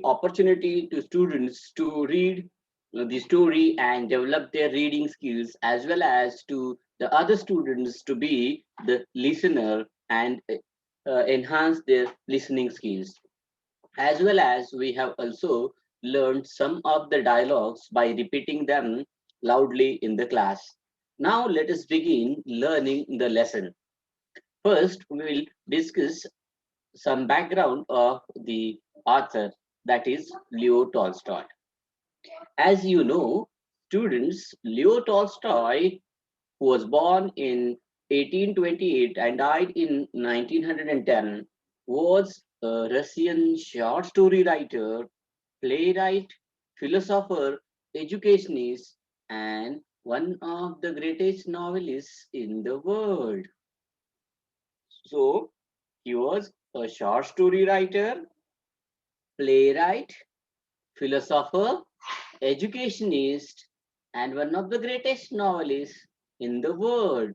opportunity to students to read the story and develop their reading skills, as well as to the other students to be the listener and enhance their listening skills. As well as we have also learned some of the dialogues by repeating them loudly in the class. Now let us begin learning the lesson. First, we will discuss some background of the author, that is Leo Tolstoy. As you know, students, Leo Tolstoy, who was born in 1828 and died in 1910, was a Russian short story writer, playwright, philosopher, educationist, and one of the greatest novelists in the world. So, he was a short story writer, playwright, philosopher, educationist, and one of the greatest novelists in the world.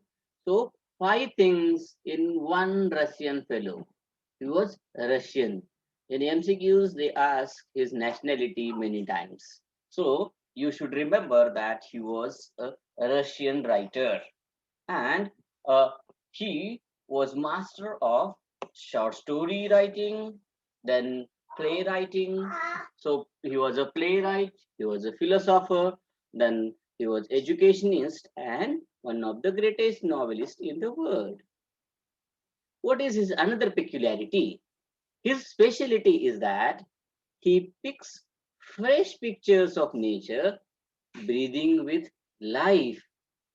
So, five things in one Russian fellow. He was Russian. In MCQs, they ask his nationality many times. So, you should remember that he was a Russian writer, and he was master of short story writing, then playwriting. So he was a playwright, he was a philosopher, then he was educationist and one of the greatest novelists in the world. What is his another peculiarity? His specialty is that he picks fresh pictures of nature breathing with life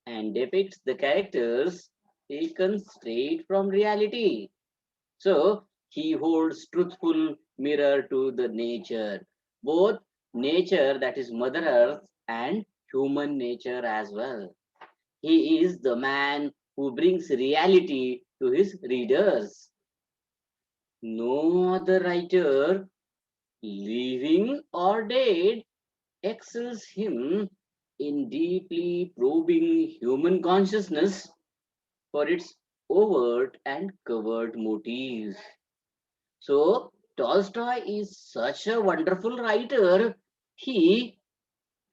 and depicts the characters taken straight from reality. So he holds truthful mirror to the nature, both nature, that is Mother Earth, and human nature as well. He is the man who brings reality to his readers. No other writer, living or dead, excels him in deeply probing human consciousness for its overt and covert motives. So Tolstoy is such a wonderful writer. He,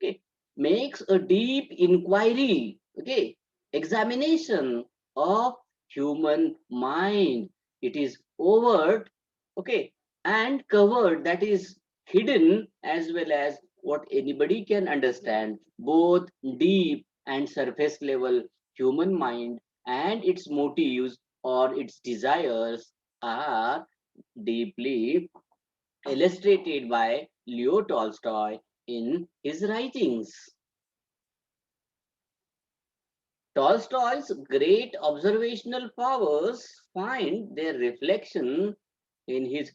okay, makes a deep inquiry, okay, examination of human mind. It is overt, okay, and covered, that is hidden, as well as what anybody can understand, both deep and surface level human mind and its motives or its desires are deeply illustrated by Leo Tolstoy in his writings. Tolstoy's great observational powers find their reflection in his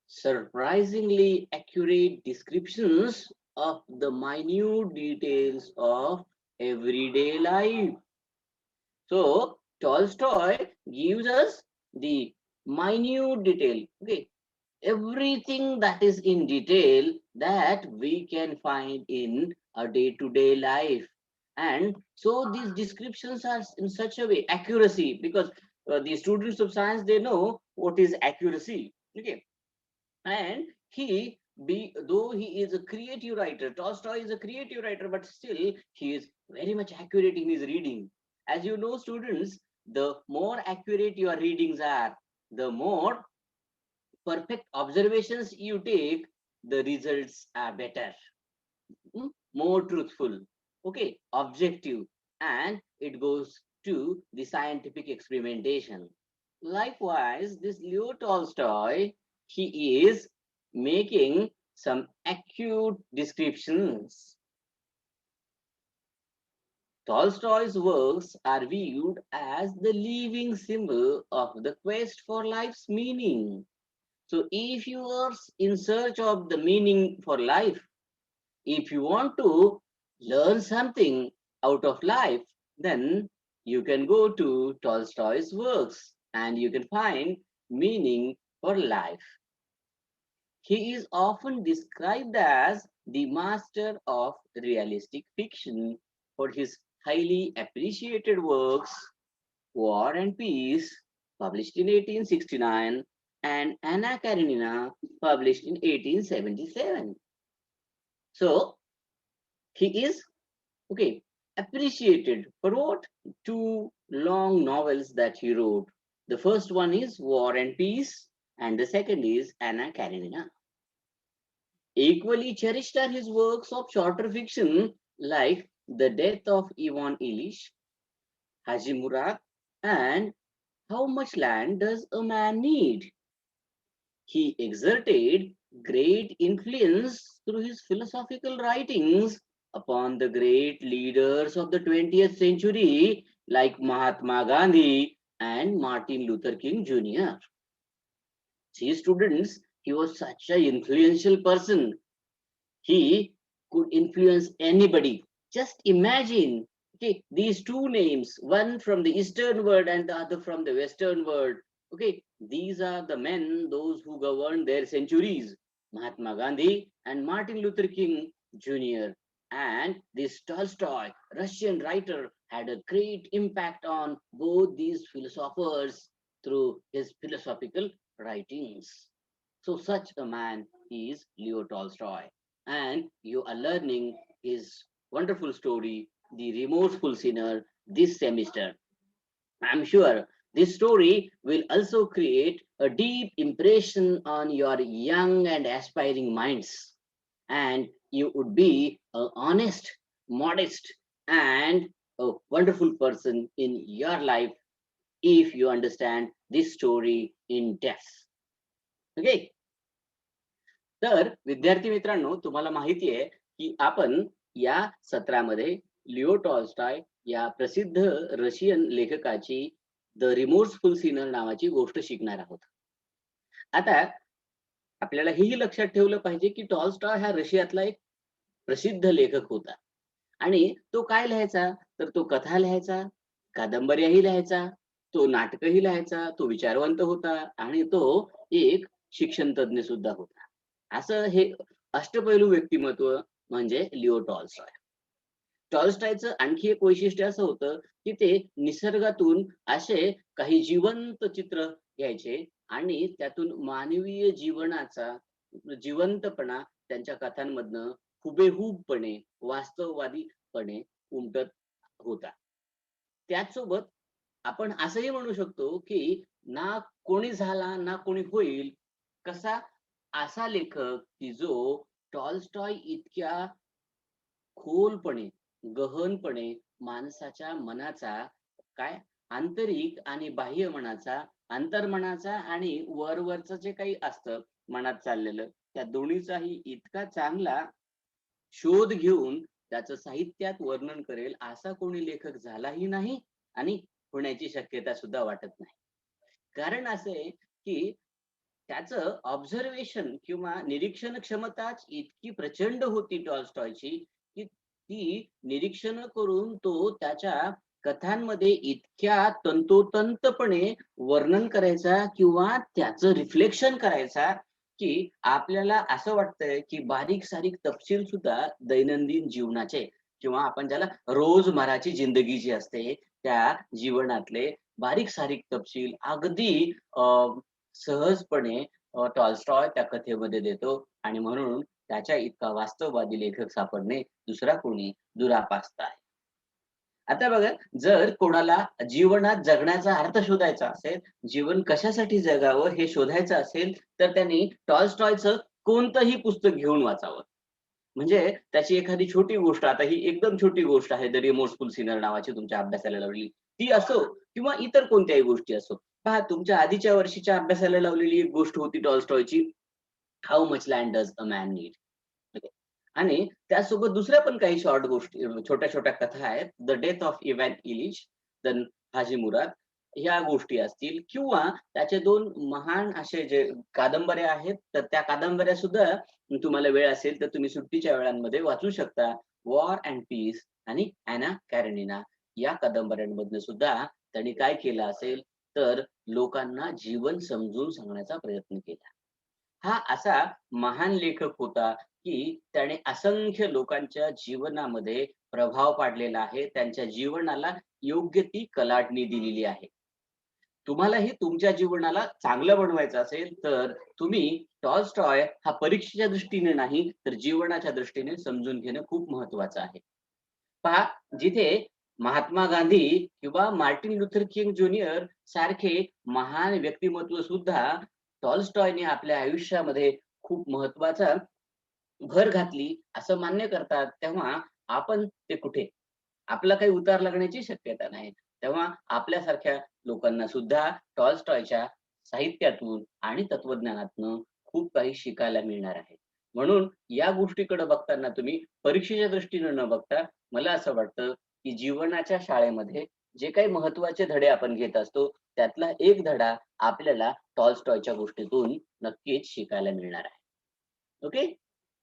surprisingly accurate descriptions of the minute details of everyday life. So, Tolstoy gives us the minute detail, okay, everything that is in detail that we can find in a day-to-day life. And so these descriptions are in such a way accuracy, because the students of science, they know what is accuracy, okay. And he, be though he is a creative writer, Tolstoy is a creative writer, but still he is very much accurate in his reading. As you know, students, the more accurate your readings are, the more perfect observations you take, the results are better, more truthful, okay, objective, and it goes to the scientific experimentation. Likewise, this Leo Tolstoy, he is making some acute descriptions. Tolstoy's works are viewed as the living symbol of the quest for life's meaning. So if you are in search of the meaning for life, if you want to learn something out of life, then you can go to Tolstoy's works and you can find meaning for life. He is often described as the master of realistic fiction for his highly appreciated works War and Peace, published in 1869, and Anna Karenina, published in 1877. So he is appreciated for what? Two long novels that he wrote. The first one is War and Peace, and the second is Anna Karenina. Equally cherished are his works of shorter fiction like The Death of Ivan Illich, Haji Murad, and How Much Land Does a Man Need? He exerted great influence through his philosophical writings upon the great leaders of the 20th century like Mahatma Gandhi and Martin Luther King Jr. See, students, he was such an influential person. He could influence anybody. Just imagine, these two names, one from the Eastern world and the other from the Western world. These are the men, those who governed their centuries, Mahatma Gandhi and Martin Luther King Jr. And this Tolstoy, Russian writer, had a great impact on both these philosophers through his philosophical writings. So such a man is Leo Tolstoy. And you are learning his wonderful story, The Remorseful Sinner, this semester. I'm sure this story will also create a deep impression on your young and aspiring minds. And you would be an honest, modest, and a wonderful person in your life if you understand this story in depth. Okay. तर विद्यार्थी मित्रांनो, तुम्हाला माहिती आहे की आपण या सत्रामध्ये लिओ टॉल्स्टॉय या प्रसिद्ध रशियन लेखकाची द रिमोर्सफुल सिनर नावाची गोष्ट शिकणार आहोत. आता आपल्याला हेही लक्षात ठेवलं पाहिजे की टॉल्स्टॉय हा रशियातला एक प्रसिद्ध लेखक होता आणि तो काय लिहायचा, तर तो कथा लिहायचा, कादंबऱ्याही लिहायचा, तो नाटकही लिहायचा, तो विचारवंत होता आणि तो एक शिक्षण तज्ञ सुद्धा होता. असं हे अष्टपैलू व्यक्तिमत्व म्हणजे लिओ टॉल्स्टॉय. टॉल्स्टॉयचं आणखी एक वैशिष्ट्य असं होतं की ते निसर्गातून असे काही जिवंत चित्र घ्यायचे आणि त्यातून मानवीय जीवनाचा जिवंतपणा त्यांच्या कथांमधनं हुबेहूबपणे, वास्तववादीपणे उमटत होता. त्याचसोबत आपण असंही म्हणू शकतो की ना कोणी झाला ना कोणी होईल कसा असा लेखक की जो टॉल्स्टॉय इतक्या खोलपणे, गहनपणे माणसाच्या मनाचा काय आंतरिक आणि बाह्य मनाचा, अंतर्मनाचा आणि वरवरचं जे काही असतं मनात चाललेलं, त्या दोन्हीचाही इतका चांगला शोध घेऊन त्याचं साहित्यात वर्णन करेल असा कोणी लेखक झालाही नाही आणि होण्याची शक्यता सुद्धा वाटत नाही. कारण असे की त्याचं ऑब्झर्वेशन किंवा निरीक्षण क्षमताच इतकी प्रचंड होती टॉल्स्टॉयची की ती निरीक्षण करून तो त्याच्या कथांमध्ये इतक्या तंतोतंतपणे वर्णन करायचा किंवा त्याचं रिफ्लेक्शन करायचा की आपल्याला असं वाटतंय की बारीक सारीक तपशील सुद्धा दैनंदिन जीवनाचे किंवा आपण ज्याला रोजमर्राची जिंदगी जी असते त्या जीवनातले बारीक सारीक तपशील अगदी सहजपणे टॉल्स्टॉय त्या कथेमध्ये देतो आणि म्हणून त्याच्या इतका वास्तववादी लेखक सापडणे दुसरा कोणी दुरापास्त आहे. आता बघा, जर कोणाला जीवनात जगण्याचा अर्थ शोधायचा असेल, जीवन कशासाठी जगावं हे शोधायचं असेल, तर त्यांनी टॉल्स्टॉयचं कोणतंही पुस्तक घेऊन वाचावं. म्हणजे त्याची एखादी छोटी गोष्ट, आता ही एकदम छोटी गोष्ट आहे, द रिमोर्सफुल सिनर नावाची तुमच्या अभ्यासाला लावली, ती असो किंवा इतर कोणत्याही गोष्टी असो. पहा, तुमच्या आधीच्या वर्षीच्या अभ्यासाला लावलेली एक गोष्ट होती टॉल्स्टॉयची, how much land does a man need. आणि त्यासोबत दुसऱ्या पण काही शॉर्ट गोष्टी, छोट्या छोट्या कथा आहेत, the death of Ivan Ilyich, the Hadji Murad, ह्या गोष्टी असतील किंवा त्याचे दोन महान असे जे कादंबऱ्या आहेत, तर त्या कादंबऱ्या सुद्धा तुम्हाला वेळ असेल तर तुम्ही सुट्टीच्या वेळांमध्ये वाचू शकता. वॉर अँड पीस आणि अॅना कॅरेनिना या कादंबऱ्यांमधनं सुद्धा त्यांनी काय केलं असेल तर लोकांना जीवन समजून सांगण्याचा प्रयत्न केला. हा असा महान लेखक होता की त्याने असंख्य लोकांच्या जीवनामध्ये प्रभाव पाडलेला आहे, त्यांच्या जीवनाला योग्य ती कलाटणी दिलेली आहे. तुम्हालाही तुमच्या जीवनाला चांगलं बनवायचं असेल तर तुम्ही टॉलस्टॉय हा परीक्षेच्या दृष्टीने नाही तर जीवनाच्या दृष्टीने समजून घेणं खूप महत्वाचं आहे. पहा, जिथे महात्मा गांधी किंवा मार्टिन लुथर किंग ज्युनियर सारखे महान व्यक्तिमत्व सुद्धा टॉलस्टॉयने आपल्या आयुष्यामध्ये खूप महत्वाचा भर घातली असं मान्य करतात, तेव्हा आपण ते कुठे? आपला काही उतार लागण्याची शक्यता नाही. तेव्हा आपल्यासारख्या लोकांना सुद्धा टॉलस्टॉयच्या साहित्यातून आणि तत्वज्ञानातनं खूप काही शिकायला मिळणार आहे. म्हणून या गोष्टीकडे बघताना तुम्ही परीक्षेच्या दृष्टीने न बघता मला असं वाटतं, की जीवनाच्या शाळेमध्ये जे काही महत्त्वाचे धडे आपण घेत असतो, त्यातला एक धडा आपल्याला टॉलस्टॉयच्या गोष्टीतून नक्कीच शिकायला मिळणार आहे. Okay,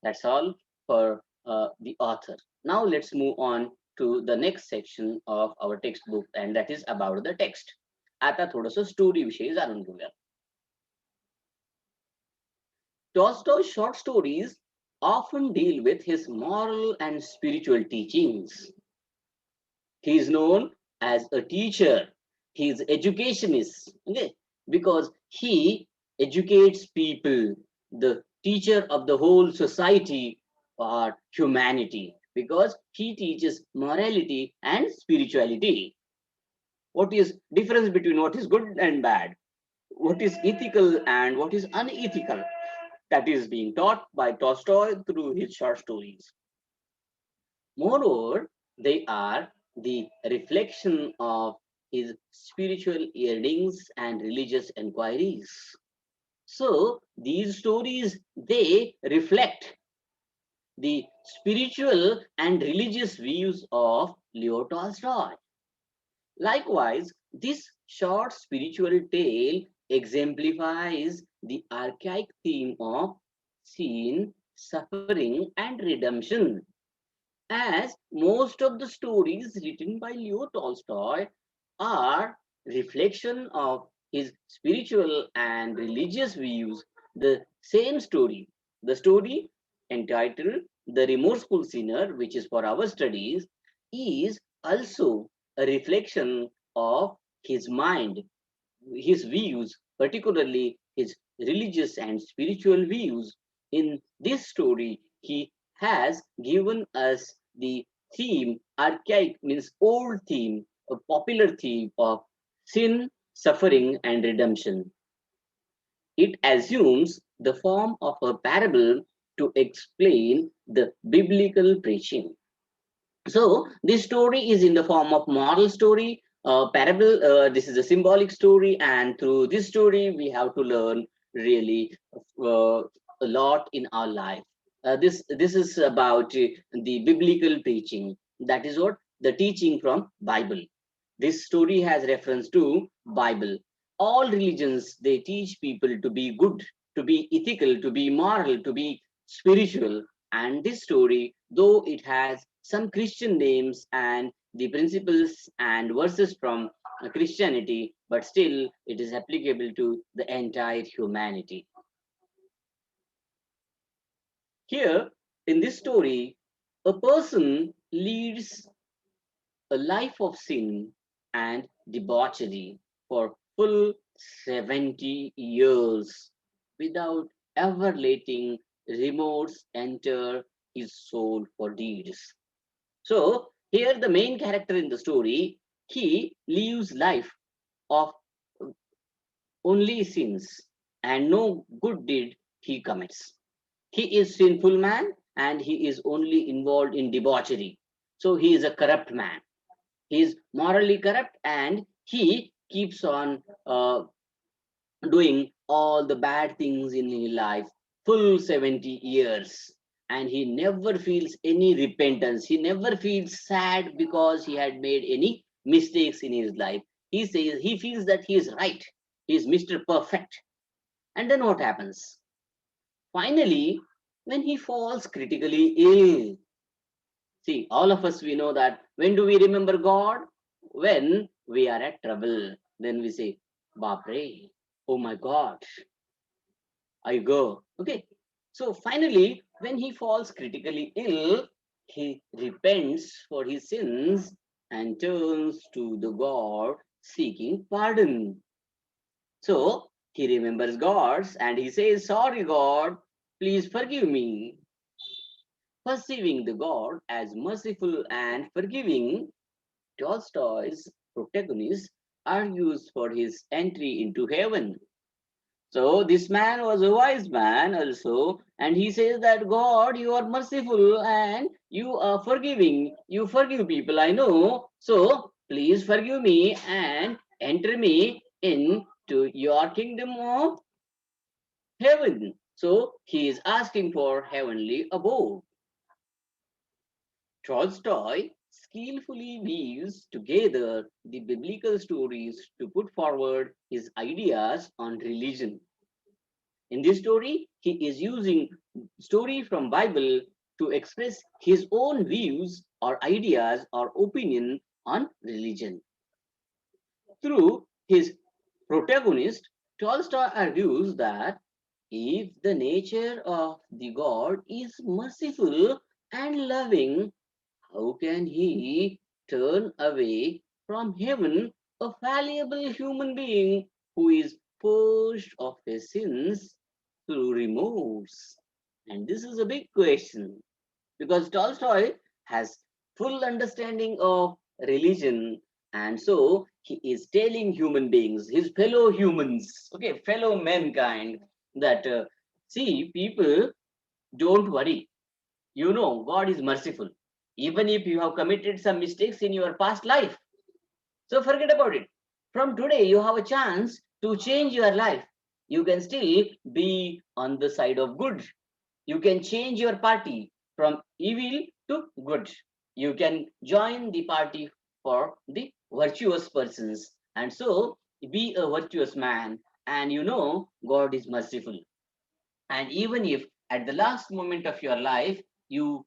that's all for the author. Now let's move on to the next section of our textbook, and that is about the text. आता थोडंसं स्टोरी विषयी जाणून घेऊया. Tolstoy's short stories often deal with his moral and spiritual teachings. He is known as a teacher. He is educationist, okay, because he educates people, the teacher of the whole society or humanity, because he teaches morality and spirituality. What is difference between what is good and bad? What is ethical and what is unethical? That is being taught by Tolstoy through his short stories. Moreover, they are the reflection of his spiritual yearnings and religious inquiries. So these stories, they reflect the spiritual and religious views of Leo Tolstoy. Likewise, this short spiritual tale exemplifies the archaic theme of sin, suffering, and redemption. As most of the stories written by Leo Tolstoy are reflection of his spiritual and religious views, the same story, the story entitled The Remorseful Sinner, which is for our studies, is also a reflection of his mind, his views, particularly his religious and spiritual views. In this story, he has given us the theme, archaic means old theme, a popular theme of sin, suffering, and redemption. It assumes the form of a parable to explain the biblical preaching. So this story is in the form of moral story, parable. This is a symbolic story, and through this story, we have to learn really a lot in our life. This is about the biblical preaching. That is what the teaching from Bible. This story has reference to Bible. All religions, they teach people to be good, to be ethical, to be moral, to be spiritual. And this story, though it has some Christian names and the principles and verses from Christianity, but still it is applicable to the entire humanity. Here, in this story, a person leads a life of sin and debauchery for full 70 years without ever letting remorse enter his soul for deeds. So here the main character in the story, he lives life of only sins and no good deed he commits. He is sinful man and he is only involved in debauchery. So he is a corrupt man. He is morally corrupt and he keeps on doing all the bad things in his life full 70 years, and he never feels any repentance. He never feels sad because he had made any mistakes in his life. He says he feels that he is right. He is Mr. Perfect. And then what happens? Finally, when he falls critically ill, see, all of us, we know that when do we remember God? When we are at trouble. Then we say, Bapre, oh my God, I go. Okay. So finally, when he falls critically ill, he repents for his sins and turns to the God seeking pardon. So he remembers God's and he says, "Sorry, God, please forgive me." Perceiving the God as merciful and forgiving, Tolstoy's protagonist argues for his entry into heaven. So this man was a wise man also, and he says that God, you are merciful and you are forgiving. You forgive people, I know. So please forgive me and enter me into your kingdom of heaven. So he is asking for heavenly abode. Tolstoy skillfully weaves together the biblical stories to put forward his ideas on religion. In this story, he is using story from Bible to express his own views or ideas or opinion on religion. Through his protagonist, Tolstoy argues that if the nature of the God is merciful and loving, how can he turn away from heaven a fallible human being who is purged of his sins through remorse? And this is a big question because Tolstoy has full understanding of religion, and so he is telling human beings, his fellow humans, okay, fellow mankind, that see, people, don't worry, you know, God is merciful. Even if you have committed some mistakes in your past life, so forget about it. From today, you have a chance to change your life. You can still be on the side of good. You can change your party from evil to good. You can join the party for the virtuous persons. And so be a virtuous man. And you know, God is merciful. And even if at the last moment of your life, you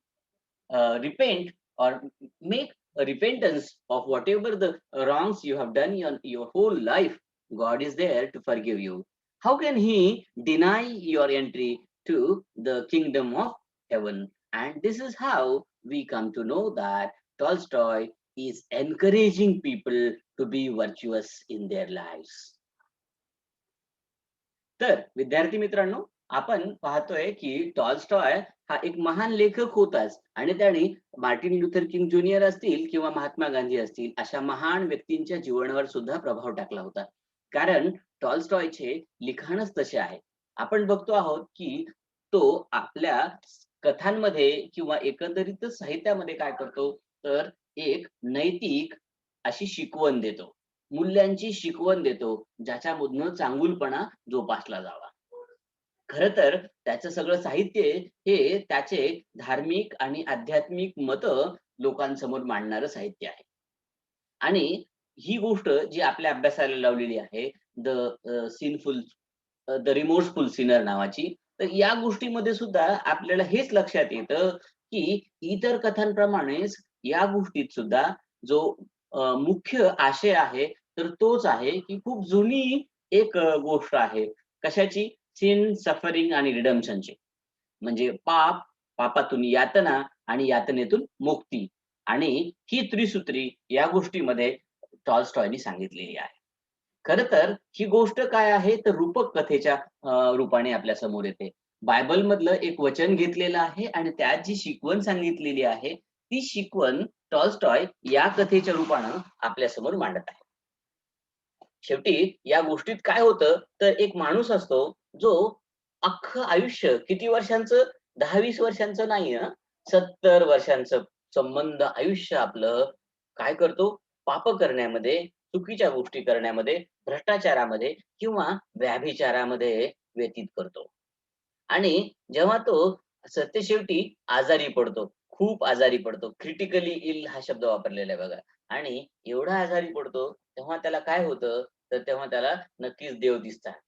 repent or make a repentance of whatever the wrongs you have done in your whole life, God is there to forgive you. How can he deny your entry to the kingdom of heaven? And this is how we come to know that Tolstoy is encouraging people to be virtuous in their lives. तर विद्यार्थी मित्रांनो, आपण पाहतोय की Tolstoy हा एक महान लेखक होताच आणि त्याने मार्टिन लुथर किंग ज्युनियर असतील किंवा महात्मा गांधी असतील अशा महान व्यक्तींच्या जीवनावर सुद्धा प्रभाव टाकला होता. कारण टॉलस्टॉयचे लिखाणच तसे आहे. आपण बघतो आहोत की तो आपल्या कथांमध्ये किंवा एकंदरीत साहित्यामध्ये काय करतो, तर एक नैतिक अशी शिकवण देतो, मूल्यांची शिकवण देतो, ज्याच्यामधनं चांगुलपणा जोपासला जावा. खर तर त्याचं सगळं साहित्य हे त्याचे धार्मिक आणि आध्यात्मिक मत लोकांसमोर मांडणारं साहित्य आहे. आणि ही गोष्ट जी आपल्या अभ्यासाला लावलेली आहे, the sinful the remorseful Sinner नावाची, तर या गोष्टीमध्ये सुद्धा आपल्याला हेच लक्षात येतं की इतर कथांप्रमाणेच या गोष्टीत सुद्धा जो मुख्य आशय आहे, तर तोच आहे की खूप जुनी एक गोष्ट आहे. कशाची? सिन, सफरिंग आणि रिडम्पशनची. म्हणजे पापातून यातना आणि यातनेतून मुक्ती. आणि ही त्रिसूत्री या गोष्टीमध्ये टॉलस्टॉयनी सांगितलेली आहे. खरं तर ही गोष्ट काय आहे, तर रूपक कथेच्या रूपाने आपल्या समोर येते. बायबल मधलं एक वचन घेतलेलं आहे आणि त्यात जी शिकवण सांगितलेली आहे, ती शिकवण टॉलस्टॉय या कथेच्या रूपानं आपल्या समोर मांडत आहे. शेवटी या गोष्टीत काय होतं, तर एक माणूस असतो जो अख्खं आयुष्य किती वर्षांचं, 10-20 वर्षांचं नाही, 70 वर्षांचं संबंध आयुष्य आपलं काय करतो, पाप करण्यामध्ये, चुकीच्या गोष्टी करण्यामध्ये, भ्रष्टाचारामध्ये किंवा व्याभिचारामध्ये व्यतीत करतो. आणि जेव्हा तो सत्यशेवटी आजारी पडतो, खूप आजारी पडतो, क्रिटिकली इल हा शब्द वापरलेला आहे बघा. आणि एवढा आजारी पडतो, तेव्हा त्याला काय होतं, तर तेव्हा त्याला नक्कीच देव दिसतात.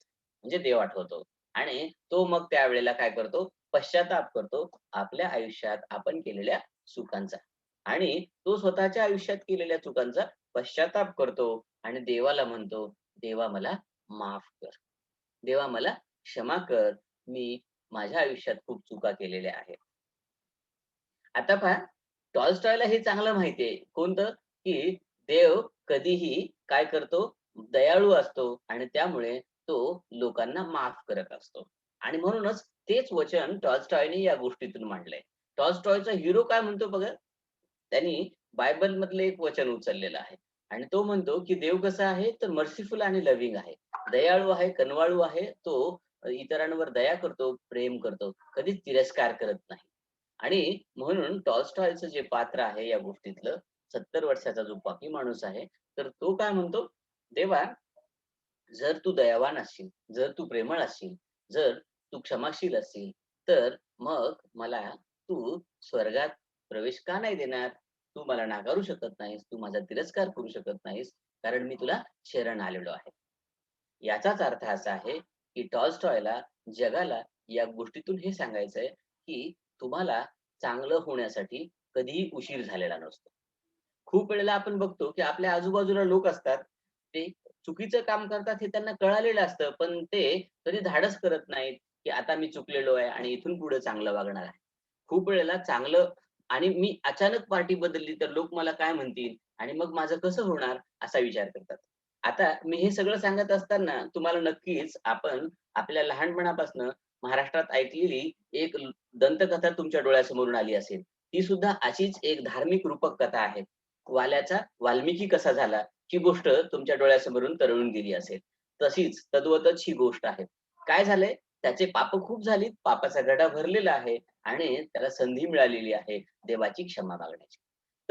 म्हणजे देव आठवतो. आणि तो मग त्यावेळेला काय करतो, पश्चाताप करतो आपल्या आयुष्यात आपण केलेल्या चुकांचा. आणि तो स्वतःच्या आयुष्यात केलेल्या चुकांचा पश्चाताप करतो आणि देवाला म्हणतो, "देवा मला माफ कर. देवा मला क्षमा कर. मी माझ्या आयुष्यात खूप चुका केलेल्या आहेत." आता पहा, टॉलस्टॉयला हे चांगलं माहितीये. कोणतं? की देव कधीही काय करतो? दयाळू असतो आणि त्यामुळे तो लोकांना माफ करत असतो. आणि म्हणूनच तेच वचन टॉल्स्टॉयने या गोष्टीतून मांडलंय. टॉल्स्टॉयचा हिरो काय म्हणतो बघा, त्यांनी बायबल मधलं एक वचन उचललेलं आहे आणि तो म्हणतो की देव कसा आहे तर मर्सीफुल आणि लव्हिंग आहे, दयाळू आहे, कनवाळू आहे. तो इतरांवर दया करतो, प्रेम करतो, कधीच तिरस्कार करत नाही. आणि म्हणून टॉल्स्टॉयचं जे पात्र आहे या गोष्टीतलं, 70 वर्षाचा जो पापी माणूस आहे, तर तो काय म्हणतो, देवा, जर तू दयावान असशील, जर तू प्रेमळ असशील, जर तू क्षमाशील असशील, तर मग मला तू स्वर्गात प्रवेश का नाही देणार? तू मला नाकारू शकत नाहीस, तू माझा तिरस्कार करू शकत नाहीस, कारण मी तुला शरण आलेलो आहे. याचाच अर्थ असा आहे, की टॉल्स्टॉयला जगाला या गोष्टीतून हे सांगायचंय, की तुम्हाला चांगलं होण्यासाठी कधीही उशीर झालेला नसतो. खूप वेळेला आपण बघतो, की आपल्या आजूबाजूला लोक असतात. ते चुकीचं काम करतात हे त्यांना कळालेलं असतं, पण ते कधी धाडस करत नाहीत, की आता मी चुकलेलो आहे आणि इथून पुढे चांगलं वागणार आहे. खूप वेळेला चांगलं आणि मी अचानक पार्टी बदलली तर लोक मला काय म्हणतील आणि मग माझं कसं होणार असा विचार करतात. आता मी हे सगळं सांगत असताना तुम्हाला नक्कीच आपण आपल्या लहानपणापासून महाराष्ट्रात ऐकलेली एक दंतकथा तुमच्या डोळ्यासमोरून आली असेल. ती सुद्धा अशीच एक धार्मिक रूपक कथा आहे. वाल्याचा वाल्मिकी कसा झाला, ही गोष्ट तुमच्या डोळ्यासमोरून तरळून गेली असेल. तशीच तद्वतच ही गोष्ट आहे. काय झालंय, त्याचे पाप खूप झालीत, पापाचा गढा भरलेला आहे आणि त्याला संधी मिळालेली आहे देवाची क्षमा मागण्याची.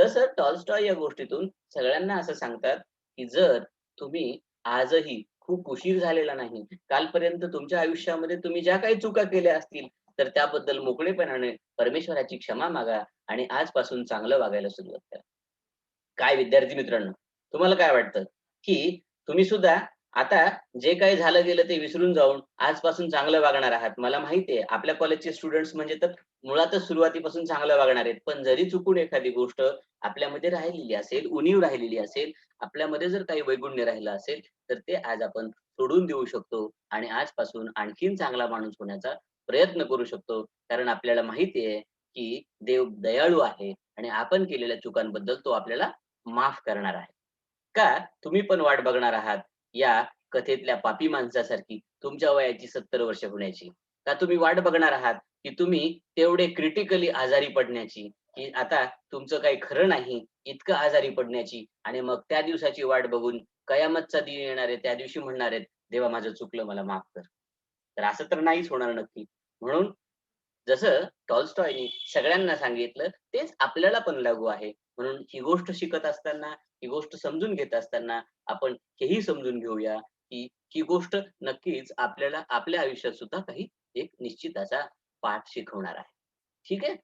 तसं टॉल्स्टॉय या गोष्टीतून सगळ्यांना असं सांगतात, की जर तुम्ही आजही खूप उशीर झालेला नाही, कालपर्यंत तुमच्या आयुष्यामध्ये तुम्ही ज्या काही चुका केल्या असतील, तर त्याबद्दल मोकळेपणाने परमेश्वराची क्षमा मागा आणि आजपासून चांगलं वागायला सुरुवात करा. काय विद्यार्थी मित्रांनो, तुम्हाला काय वाटतं, की तुम्ही सुद्धा आता जे काही झालं गेलं ते विसरून जाऊन आजपासून चांगलं वागणार आहात? मला माहिती आहे आपल्या कॉलेजचे स्टुडंट्स म्हणजे तर मुळातच सुरुवातीपासून चांगलं वागणार आहेत. पण जरी चुकून एखादी गोष्ट आपल्यामध्ये राहिलेली असेल, उणीव राहिलेली असेल, आपल्यामध्ये जर काही वैगुण्य राहिलं असेल, तर ते आज आपण सोडून देऊ शकतो आणि आजपासून आणखीन चांगला माणूस होण्याचा प्रयत्न करू शकतो. कारण आपल्याला माहिती आहे, की देव दयाळू आहे आणि आपण केलेल्या चुकांबद्दल तो आपल्याला माफ करणार आहे. का तुम्ही पण वाट बघणार आहात या कथेतल्या पापी माणसासारखी तुमच्या वयाची 70 वर्ष होण्याची? का तुम्ही वाट बघणार आहात, की तुम्ही तेवढे क्रिटिकली आजारी पडण्याची, की आता तुमचं काही खरं नाही, इतकं आजारी पडण्याची आणि मग त्या दिवसाची वाट बघून कयामतचा दिन येणार आहे, त्या दिवशी म्हणणार आहेत, "देवा माझं चुकलं, मला माफ कर." तर असं तर नाहीच होणार नक्की. म्हणून जसं टॉल्स्टॉयनी सगळ्यांना सांगितलं, तेच आपल्याला पण लागू आहे. म्हणून ही गोष्ट शिकत असताना, ही गोष्ट समजून घेत असताना आपण हेही समजून घेऊया, की ही गोष्ट नक्कीच आपल्याला आपल्या आयुष्यात सुद्धा काही एक निश्चित असा पाठ शिकवणार आहे. ठीक आहे?